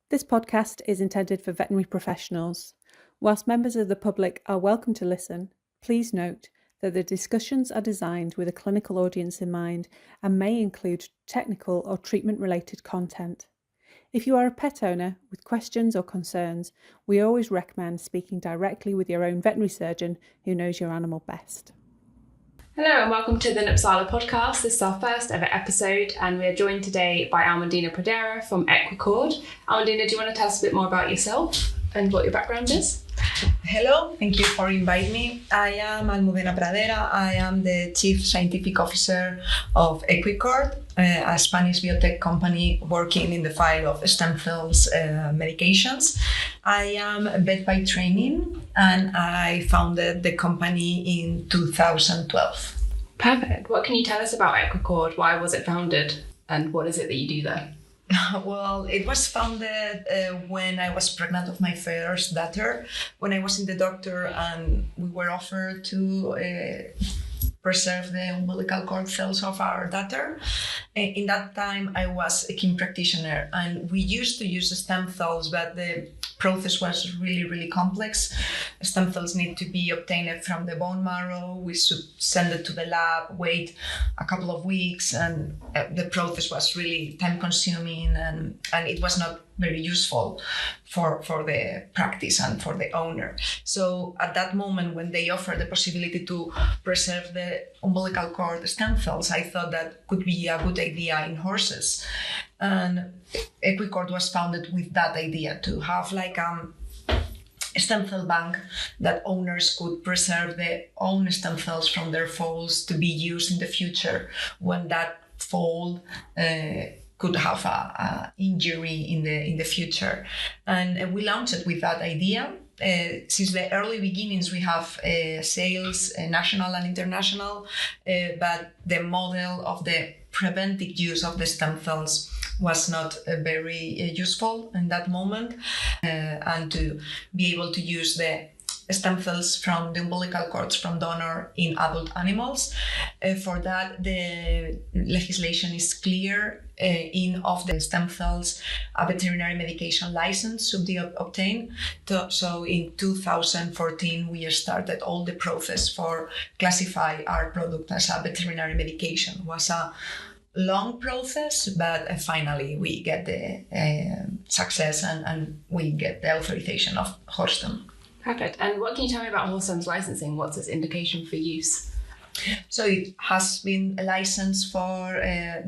This podcast is intended for veterinary professionals. Whilst members of the public are welcome to listen, please note that the discussions are designed with a clinical audience in mind and may include technical or treatment-related content. If you are a pet owner with questions or concerns, we always recommend speaking directly with your own veterinary surgeon who knows your animal best. Hello and welcome to the Nupsala Podcast. This is our first ever episode and we're joined today by Almudena Pradera from Equicord. Almudena, do you want to tell us a bit more about yourself and what your background is? Hello, thank you for inviting me. I am Almudena Pradera. I am the Chief Scientific Officer of Equicord, a Spanish biotech company working in the field of stem cells medications. I am a vet by training and I founded the company in 2012. Perfect. What can you tell us about Equicord? Why was it founded and what is it that you do there? Well, it was founded when I was pregnant of my first daughter, when I was in the doctor and we were offered to preserve the umbilical cord cells of our daughter. In that time, I was a equine practitioner and we used to use the stem cells, but the process was really complex. Stem cells need to be obtained from the bone marrow. We should send it to the lab, wait a couple of weeks, and the process was really time consuming and it was not very useful for the practice and for the owner. So at that moment, when they offered the possibility to preserve the umbilical cord stem cells, I thought that could be a good idea in horses. And Equicord was founded with that idea to have like a stem cell bank that owners could preserve their own stem cells from their foals to be used in the future when that foal could have a injury in the future. And we launched it with that idea. Since the early beginnings, we have sales, national and international, but the model of the preventive use of the stem cells was not very useful in that moment. And to be able to use the stem cells from the umbilical cords from donor in adult animals. For that, the legislation is clear. In of the stem cells, a veterinary medication license should be obtained. So in 2014, we started all the process for classify our product as a veterinary medication. It was a long process, but finally we get the success and we get the authorization of Horstem. Perfect. And what can you tell me about Horstem's licensing? What's its indication for use? So it has been licensed for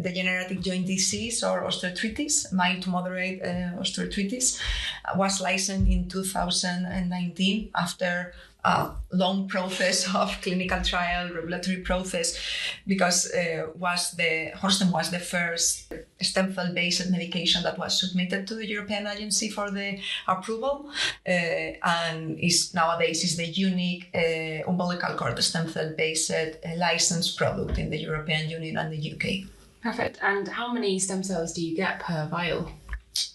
degenerative joint disease or osteoarthritis, mild to moderate osteoarthritis. Was licensed in 2019 after a long process of clinical trial, regulatory process, because Horstem was the first stem cell-based medication that was submitted to the European Agency for the approval, and nowadays is the unique umbilical cord stem cell-based licensed product in the European Union and the UK. Perfect. And how many stem cells do you get per vial?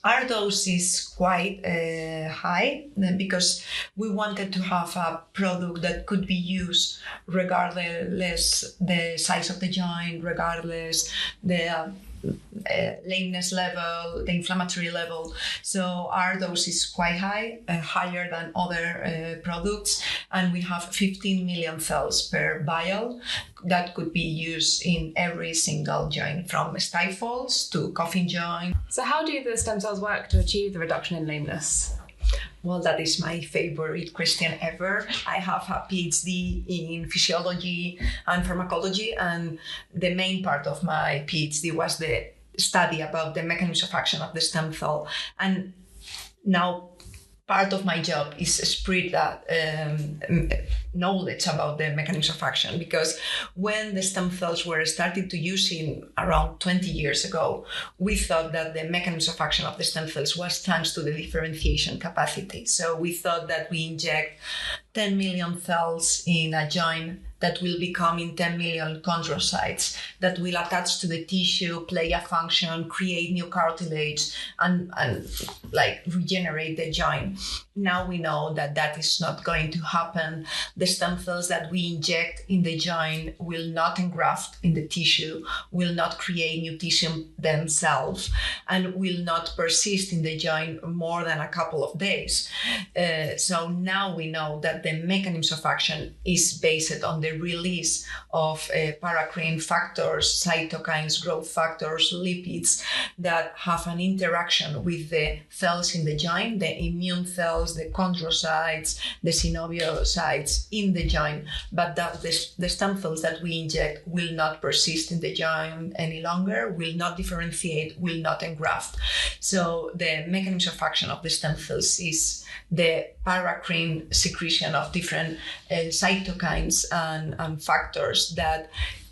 Our dose is quite high because we wanted to have a product that could be used regardless the size of the joint, regardless the lameness level, the inflammatory level. So our dose is quite high, higher than other products, and we have 15 million cells per vial that could be used in every single joint, from stifles to coffin joint. So how do the stem cells work to achieve the reduction in lameness? Well, that is my favorite question ever. I have a PhD in physiology and pharmacology, and the main part of my PhD was the study about the mechanism of action of the stem cell. And now part of my job is spread that knowledge about the mechanism of action, because when the stem cells were started to using around 20 years ago, we thought that the mechanism of action of the stem cells was thanks to the differentiation capacity. So we thought that we inject 10 million cells in a joint that will become in 10 million chondrocytes that will attach to the tissue, play a function, create new cartilage, and like regenerate the joint. Now we know that that is not going to happen. The stem cells that we inject in the joint will not engraft in the tissue, will not create new tissue themselves, and will not persist in the joint more than a couple of days. So now we know that the mechanism of action is based on the release of paracrine factors, cytokines, growth factors, lipids that have an interaction with the cells in the joint, the immune cells, the chondrocytes, the synoviocytes in the joint, but that the stem cells that we inject will not persist in the joint any longer, will not differentiate, will not engraft. So the mechanism of action of the stem cells is the paracrine secretion of different cytokines and factors that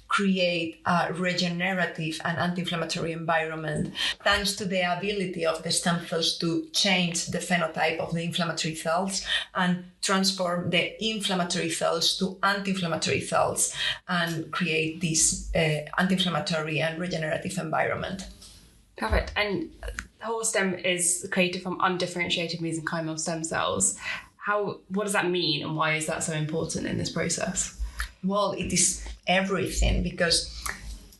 create a regenerative and anti-inflammatory environment, thanks to the ability of the stem cells to change the phenotype of the inflammatory cells and transform the inflammatory cells to anti-inflammatory cells and create this anti-inflammatory and regenerative environment. Perfect. And Horstem is created from undifferentiated mesenchymal stem cells. What does that mean, and why is that so important in this process? Well, it is everything, because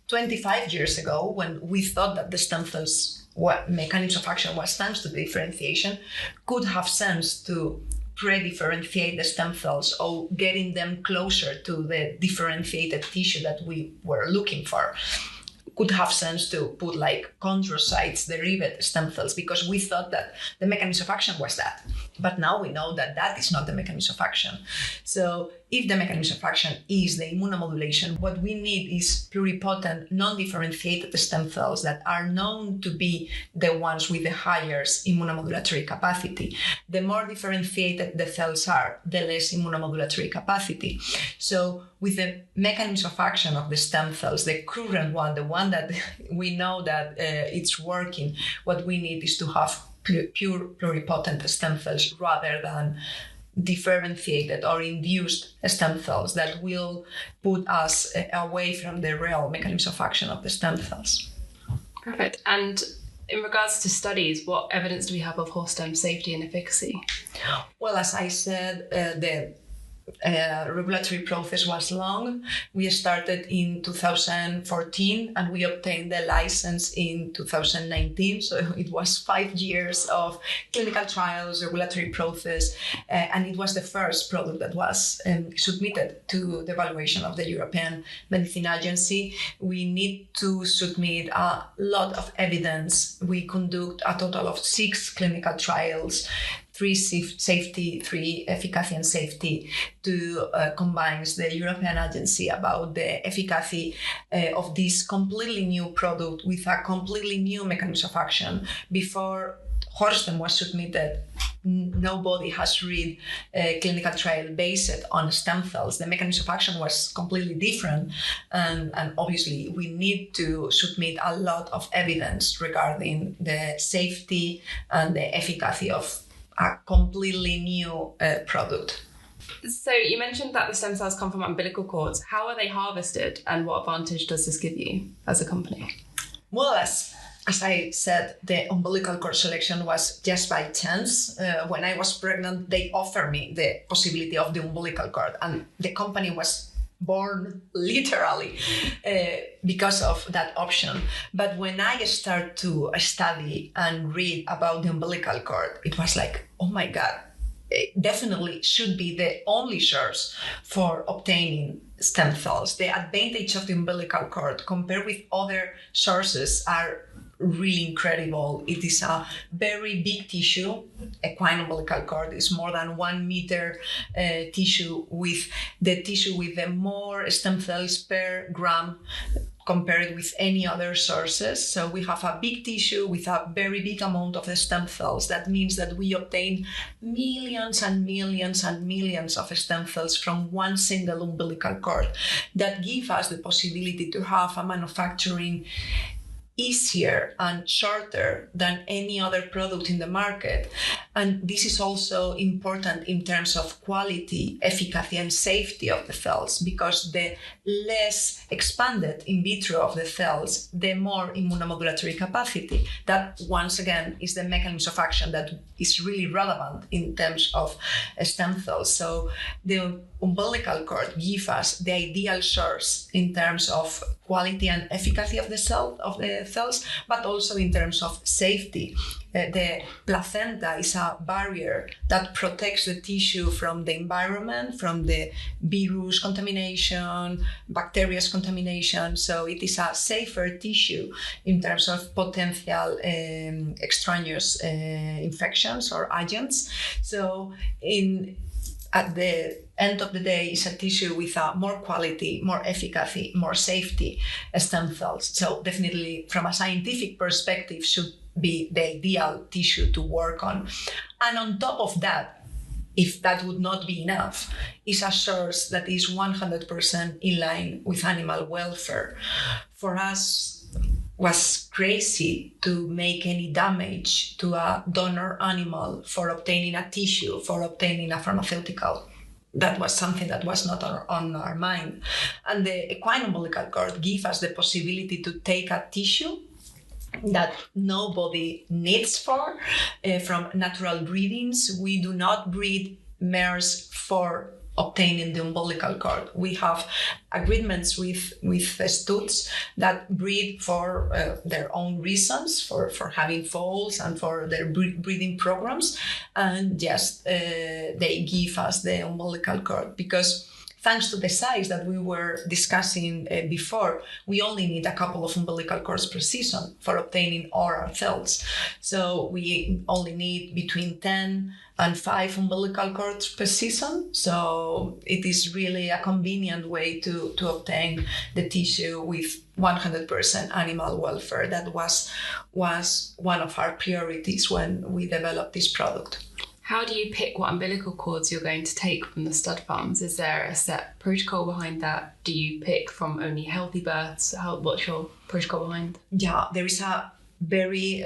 25 years ago, when we thought that the stem cells, what mechanism of action was thanks to differentiation, could have sense to pre-differentiate the stem cells or getting them closer to the differentiated tissue that we were looking for. Could have sense to put like chondrocytes, derived stem cells, because we thought that the mechanism of action was that. But now we know that that is not the mechanism of action. So if the mechanism of action is the immunomodulation, what we need is pluripotent, non-differentiated stem cells that are known to be the ones with the highest immunomodulatory capacity. The more differentiated the cells are, the less immunomodulatory capacity. So with the mechanism of action of the stem cells, the current one, the one that we know that it's working, what we need is to have pure pluripotent stem cells rather than differentiated or induced stem cells that will put us away from the real mechanism of action of the stem cells. Perfect. And in regards to studies, what evidence do we have of Horstem safety and efficacy? Well, as I said, the regulatory process was long. We started in 2014 and we obtained the license in 2019. So it was 5 years of clinical trials, regulatory process, and it was the first product that was submitted to the evaluation of the European Medicine Agency. We need to submit a lot of evidence. We conduct a total of 6 clinical trials, 3 safety, 3 efficacy and safety, to combine the European agency about the efficacy of this completely new product with a completely new mechanism of action. Before Horstem was submitted, nobody has read a clinical trial based on stem cells. The mechanism of action was completely different, and obviously we need to submit a lot of evidence regarding the safety and the efficacy of a completely new product. So you mentioned that the stem cells come from umbilical cords. How are they harvested, and what advantage does this give you as a company? Well, as I said, the umbilical cord selection was just by chance. When I was pregnant, they offered me the possibility of the umbilical cord, and the company was born literally because of that option. But when I started to study and read about the umbilical cord, it was like, oh my God, it definitely should be the only source for obtaining stem cells. The advantage of the umbilical cord compared with other sources are really incredible. It is a very big tissue. Equine umbilical cord is more than 1 meter tissue, with the more stem cells per gram compared with any other sources. So we have a big tissue with a very big amount of the stem cells. That means that we obtain millions and millions and millions of stem cells from one single umbilical cord. That gives us the possibility to have a manufacturing easier and shorter than any other product in the market. And this is also important in terms of quality, efficacy, and safety of the cells, because the less expanded in vitro of the cells, the more immunomodulatory capacity. That, once again, is the mechanism of action that is really relevant in terms of stem cells. So the umbilical cord gives us the ideal source in terms of quality and efficacy of the cells, but also in terms of safety. The placenta is a barrier that protects the tissue from the environment, from the virus contamination, bacteria contamination. So it is a safer tissue in terms of potential extraneous infections or agents. So at the end of the day, it's a tissue with a more quality, more efficacy, more safety stem cells. So definitely, from a scientific perspective, should be the ideal tissue to work on. And on top of that, if that would not be enough, is a source that is 100% in line with animal welfare. For us, was crazy to make any damage to a donor animal for obtaining a tissue, for obtaining a pharmaceutical. That was something that was not on our mind. And the equine umbilical cord gives us the possibility to take a tissue that nobody needs from natural breedings. We do not breed mares for obtaining the umbilical cord. We have agreements with studs that breed for their own reasons, for having foals and for their breeding programs, and just they give us the umbilical cord because, thanks to the size that we were discussing before, we only need a couple of umbilical cords per season for obtaining oral cells. So we only need between 10 and 5 umbilical cords per season. So it is really a convenient way to obtain the tissue with 100% animal welfare. That was one of our priorities when we developed this product. How do you pick what umbilical cords you're going to take from the stud farms? Is there a set protocol behind that? Do you pick from only healthy births? What's your protocol behind? Yeah, there is a very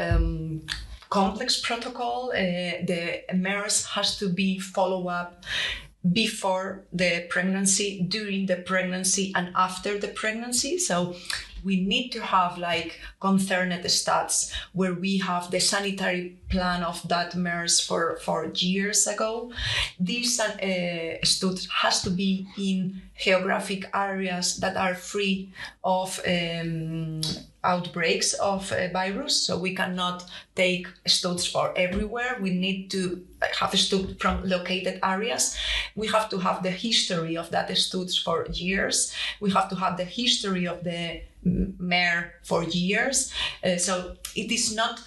complex protocol. The mares has to be followed up before the pregnancy, during the pregnancy, and after the pregnancy. So we need to have concerned stats where we have the sanitary plan of that mares for years ago. This stud has to be in geographic areas that are free of outbreaks of virus. So we cannot take studs for everywhere. We need to have a stud from located areas. We have to have the history of that studs for years. We have to have the history of the mare for years. So it is not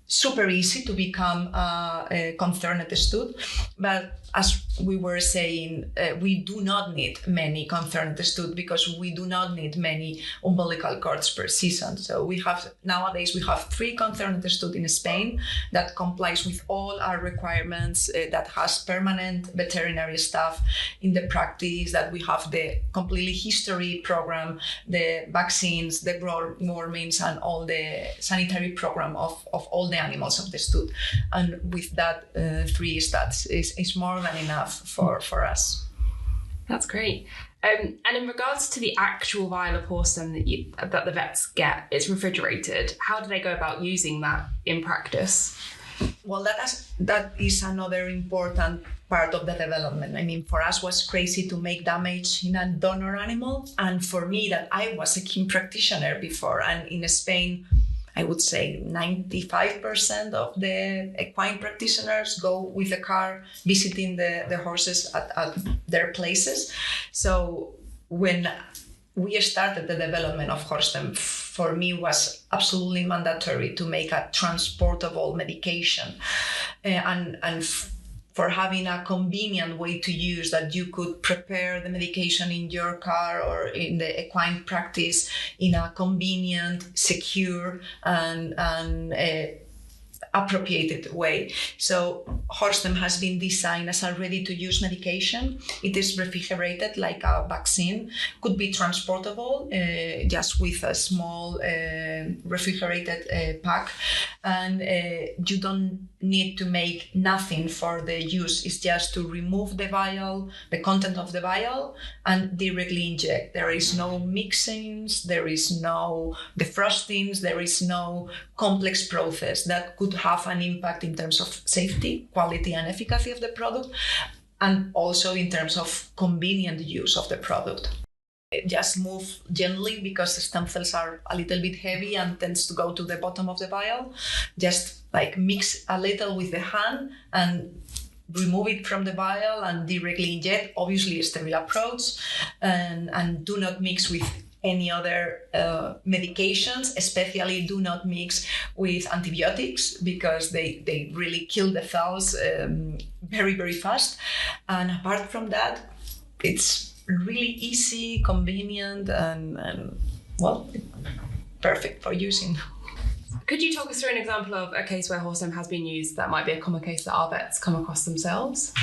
super easy to become a concerned stud, but as we were saying, we do not need many concerned stud because we do not need many umbilical cords per season. So nowadays we have 3 concerned stud in Spain that complies with all our requirements, that has permanent veterinary staff in the practice, that we have the completely history program, the vaccines, the warmings, and all the sanitary program of all the animals of the stud. And with that 3 stats is more than enough for us. That's great. And in regards to the actual vial of Horstem that the vets get, it's refrigerated. How do they go about using that in practice? Well, that is another important part of the development. I mean, for us was crazy to make damage in a donor animal. And for me, that I was a equine practitioner before, and in Spain, I would say 95% of the equine practitioners go with a car visiting the horses at their places. So when we started the development of Horstem, for me was absolutely mandatory to make a transportable medication and for having a convenient way to use, that you could prepare the medication in your car or in the equine practice in a convenient, secure, and appropriated way. So Horstem has been designed as a ready-to-use medication. It is refrigerated like a vaccine, could be transportable just with a small refrigerated pack, and you don't need to make nothing for the use. It's just to remove the vial, the content of the vial, and directly inject. There is no mixings, there is no defrostings, there is no complex process that could have an impact in terms of safety, quality, and efficacy of the product, and also in terms of convenient use of the product. Just move gently because the stem cells are a little bit heavy and tends to go to the bottom of the vial. Just like mix a little with the hand and remove it from the vial and directly inject. Obviously a sterile approach, and do not mix with any other medications, especially do not mix with antibiotics because they really kill the cells very, very fast. And apart from that, it's really easy, convenient, and well, perfect for using. Could you talk us through an example of a case where Horstem has been used that might be a common case that our vets come across themselves?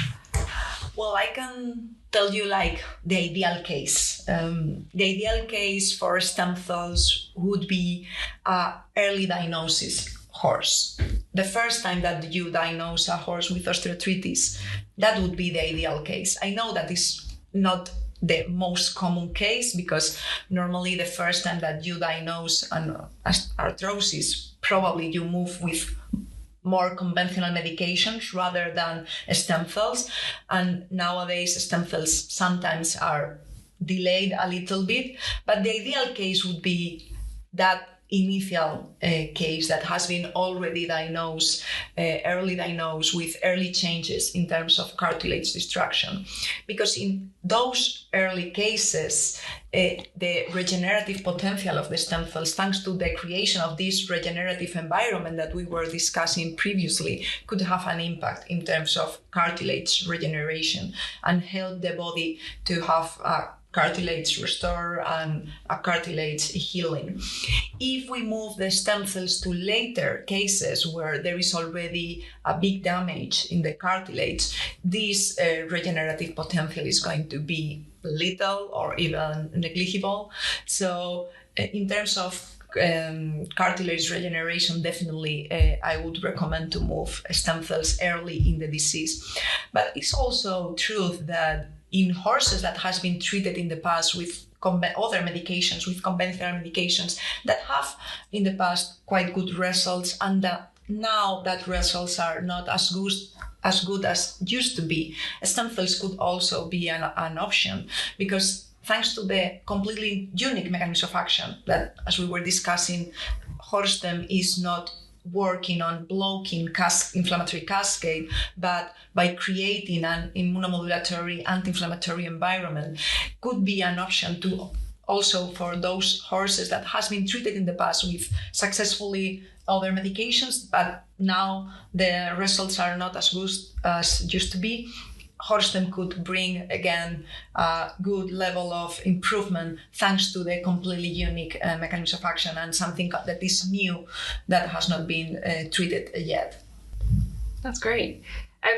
Well, I can tell you like the ideal case. The ideal case for stem cells would be early diagnosis horse. The first time that you diagnose a horse with osteoarthritis, that would be the ideal case. I know that is not the most common case because normally the first time that you diagnose an arthrosis, probably you move with more conventional medications rather than stem cells. And nowadays stem cells sometimes are delayed a little bit, but the ideal case would be that initial case that has been already diagnosed, early diagnosed with early changes in terms of cartilage destruction. Because in those early cases, the regenerative potential of the stem cells, thanks to the creation of this regenerative environment that we were discussing previously, could have an impact in terms of cartilage regeneration and help the body to have a cartilage restore and a cartilage healing. If we move the stem cells to later cases where there is already a big damage in the cartilage, this regenerative potential is going to be little or even negligible. So in terms of cartilage regeneration, definitely I would recommend to move stem cells early in the disease. But it's also true that in horses that has been treated in the past with other medications, with conventional medications that have in the past quite good results, and that now that results are not as good as used to be, stem cells could also be an option because thanks to the completely unique mechanism of action that, as we were discussing, Horstem is not working on blocking inflammatory cascade, but by creating an immunomodulatory anti-inflammatory environment, could be an option to also for those horses that has been treated in the past with successfully other medications, but now the results are not as good as used to be. Horstem could bring again a good level of improvement thanks to the completely unique mechanism of action and something that is new that has not been treated yet. That's great.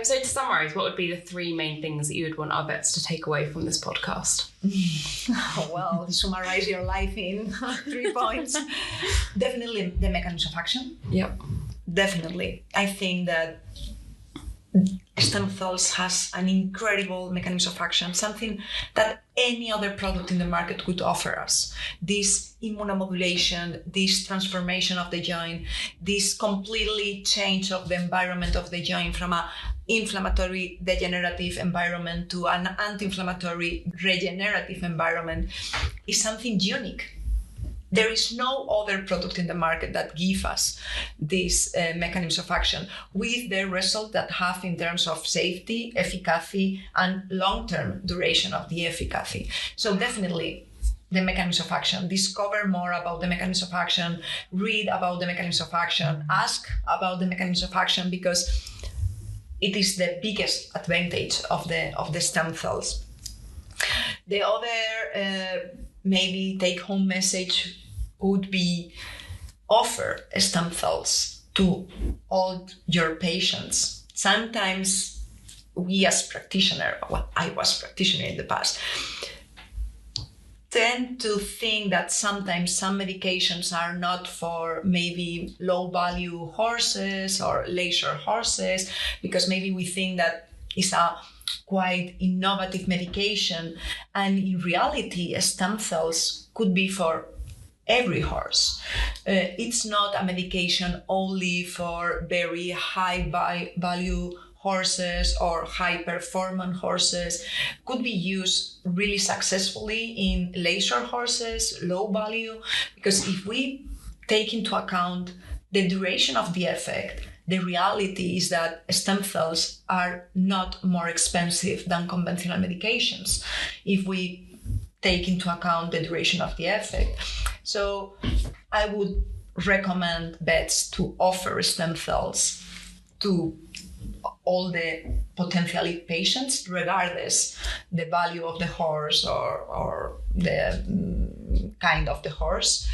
So to summarise, what would be the three main things that you would want our vets to take away from this podcast? Well, summarize your life in 3 points. Definitely the mechanism of action. Yep. Definitely. I think that stem cells has an incredible mechanism of action, something that any other product in the market could offer us. This immunomodulation, this transformation of the joint, this completely change of the environment of the joint from an inflammatory degenerative environment to an anti-inflammatory regenerative environment is something unique. There is no other product in the market that gives us this mechanism of action with the result that have in terms of safety, efficacy, and long-term duration of the efficacy. So definitely the mechanism of action. Discover more about the mechanism of action, read about the mechanism of action, ask about the mechanism of action, because it is the biggest advantage of the stem cells. The other maybe take-home message would be offer stem cells to all your patients. Sometimes we as practitioner, well, I was practitioner in the past, tend to think that sometimes some medications are not for maybe low value horses or leisure horses, because maybe we think that it's a quite innovative medication, and in reality stem cells could be for every horse. It's not a medication only for very high value horses or high performance horses. Could be used really successfully in leisure horses, low value, because if we take into account the duration of the effect, the reality is that stem cells are not more expensive than conventional medications if we take into account the duration of the effect. So I would recommend vets to offer stem cells to all the potentially patients, regardless the value of the horse or the kind of the horse.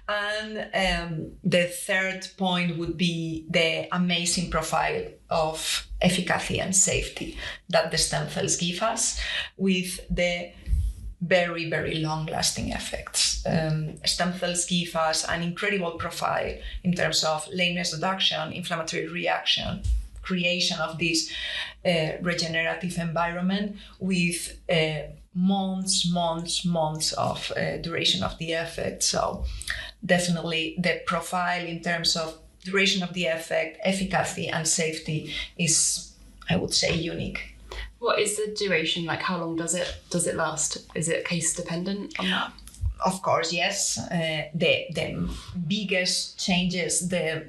And the third point would be the amazing profile of efficacy and safety that the stem cells give us, with the very, very long-lasting effects. Stem cells give us an incredible profile in terms of lameness reduction, inflammatory reaction, creation of this regenerative environment with months of duration of the effect. So definitely the profile in terms of duration of the effect, efficacy and safety is, I would say, unique. What is the duration? Like, how long does it last? Is it case dependent on that? Of course, yes. The biggest changes, the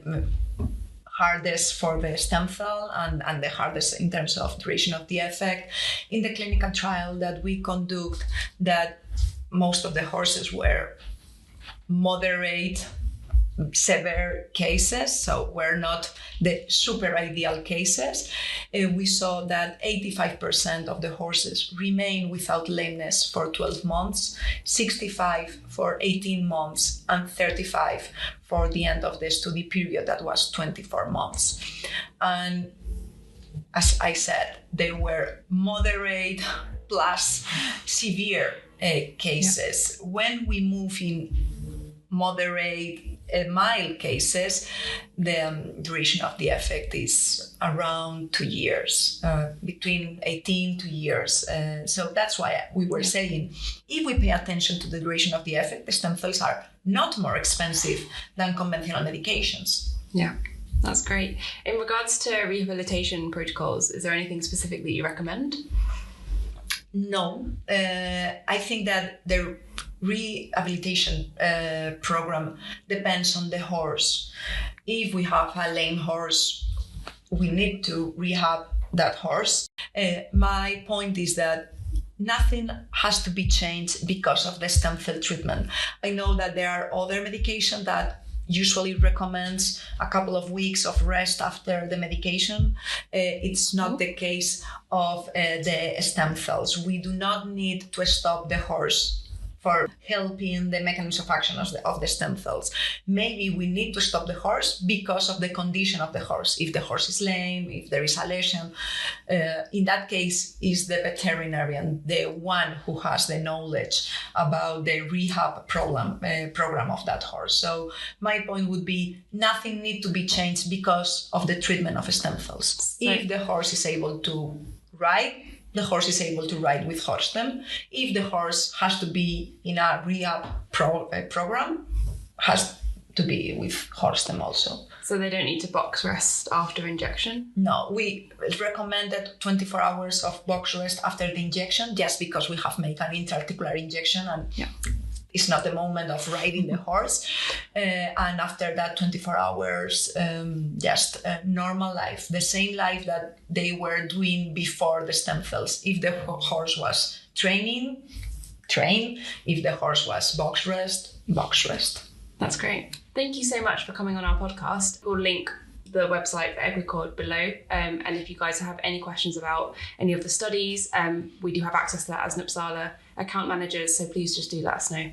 hardest for the stem cell and the hardest in terms of duration of the effect. In the clinical trial that we conduct, that most of the horses were moderate, severe cases, so were not the super ideal cases. We saw that 85% of the horses remain without lameness for 12 months, 65 for 18 months, and 35 for the end of the study period, that was 24 months. And as I said, they were moderate plus severe cases. Yeah. When we move in moderate, mild cases, the duration of the effect is around 2 years, between 18 2 years. So that's why we were saying, if we pay attention to the duration of the effect, the stem cells are not more expensive than conventional medications. Yeah, that's great. In regards to rehabilitation protocols, is there anything specific that you recommend? No, I think that the rehabilitation program depends on the horse. If we have a lame horse, we need to rehab that horse. My point is that nothing has to be changed because of the stem cell treatment. I know that there are other medications that usually recommends a couple of weeks of rest after the medication. It's not the case of the stem cells. We do not need to stop the horse for helping the mechanism of action of the stem cells. Maybe we need to stop the horse because of the condition of the horse. If the horse is lame, if there is a lesion, in that case, is the veterinarian the one who has the knowledge about the rehab program of that horse. So my point would be, nothing needs to be changed because of the treatment of stem cells. If the horse is able to ride, the horse is able to ride with Horstem. If the horse has to be in a rehab program, has to be with Horstem also. So they don't need to box rest after injection? No, we recommended 24 hours of box rest after the injection, just because we have made an intra-articular injection and it's not the moment of riding the horse. And after that 24 hours, just normal life, the same life that they were doing before the stem cells. If the horse was train. If the horse was box rest. That's great. Thank you so much for coming on our podcast. We'll link the website for Equicord below. And if you guys have any questions about any of the studies, we do have access to that as Nupsala account managers, so please just do let us know.